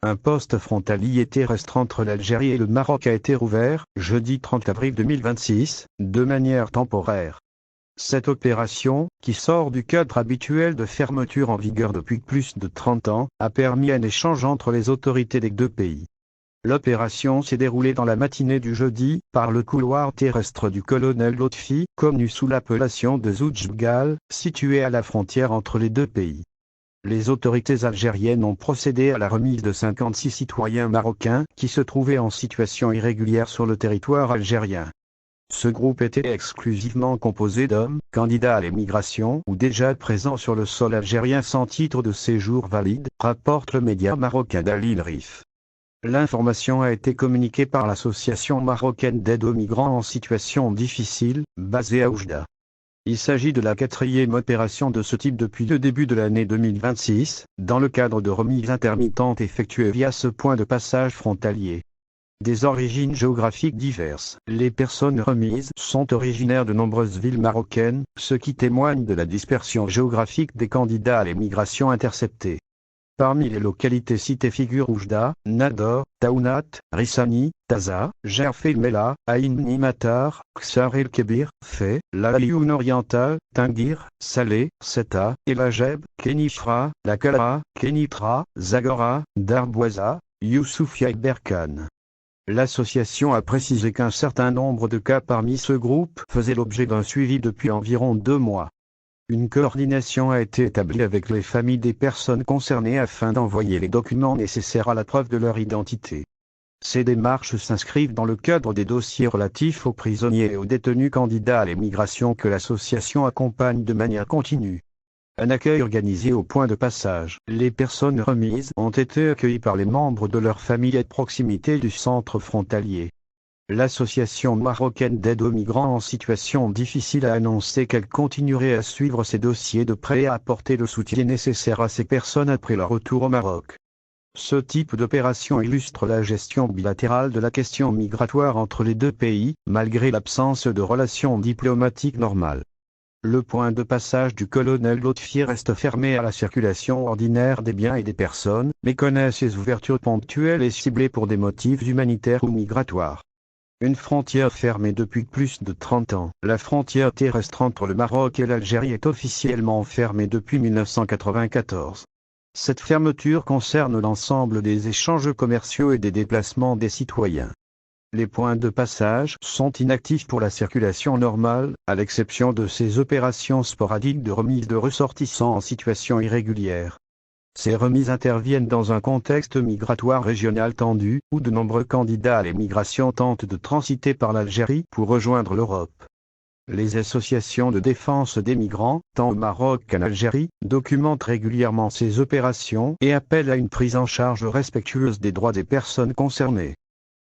un poste frontalier terrestre entre l'Algérie et le Maroc a été rouvert, jeudi 30 avril 2026, de manière temporaire. Cette opération, qui sort du cadre habituel de fermeture en vigueur depuis plus de 30 ans, a permis un échange entre les autorités des deux pays. L'opération s'est déroulée dans la matinée du jeudi, par le couloir terrestre du colonel Lotfi, connu sous l'appellation de Zoutchbgal, situé à la frontière entre les deux pays. Les autorités algériennes ont procédé à la remise de 56 citoyens marocains qui se trouvaient en situation irrégulière sur le territoire algérien. Ce groupe était exclusivement composé d'hommes, candidats à l'émigration ou déjà présents sur le sol algérien sans titre de séjour valide, rapporte le média marocain Dalil Rif. L'information a été communiquée par l'Association marocaine d'aide aux migrants en situation difficile, basée à Oujda. Il s'agit de la 4e opération de ce type depuis le début de l'année 2026, dans le cadre de remises intermittentes effectuées via ce point de passage frontalier. Des origines géographiques diverses, les personnes remises sont originaires de nombreuses villes marocaines, ce qui témoigne de la dispersion géographique des candidats à l'émigration interceptés. Parmi les localités citées figurent Oujda, Nador, Taounat, Rissani, Taza, Gerf el Mella, Ain Nimatar, Ksar el Kebir, Fay, Lalayoun oriental, Tinguir, Salé, Seta, El Ajeb, Kenifra, La Kala, Kenitra, Zagora, Darboisa, Youssoufia et Berkane. L'association a précisé qu'un certain nombre de cas parmi ce groupe faisaient l'objet d'un suivi depuis environ 2 mois. Une coordination a été établie avec les familles des personnes concernées afin d'envoyer les documents nécessaires à la preuve de leur identité. Ces démarches s'inscrivent dans le cadre des dossiers relatifs aux prisonniers et aux détenus candidats à l'émigration que l'association accompagne de manière continue. Un accueil organisé au point de passage. Les personnes remises ont été accueillies par les membres de leur famille à proximité du centre frontalier. L'Association marocaine d'aide aux migrants en situation difficile a annoncé qu'elle continuerait à suivre ces dossiers de près et à apporter le soutien nécessaire à ces personnes après leur retour au Maroc. Ce type d'opération illustre la gestion bilatérale de la question migratoire entre les deux pays, malgré l'absence de relations diplomatiques normales. Le point de passage du colonel Lotfi reste fermé à la circulation ordinaire des biens et des personnes, mais connaît ses ouvertures ponctuelles et ciblées pour des motifs humanitaires ou migratoires. Une frontière fermée depuis plus de 30 ans. La frontière terrestre entre le Maroc et l'Algérie est officiellement fermée depuis 1994. Cette fermeture concerne l'ensemble des échanges commerciaux et des déplacements des citoyens. Les points de passage sont inactifs pour la circulation normale, à l'exception de ces opérations sporadiques de remise de ressortissants en situation irrégulière. Ces remises interviennent dans un contexte migratoire régional tendu, où de nombreux candidats à l'émigration tentent de transiter par l'Algérie pour rejoindre l'Europe. Les associations de défense des migrants, tant au Maroc qu'en Algérie, documentent régulièrement ces opérations et appellent à une prise en charge respectueuse des droits des personnes concernées.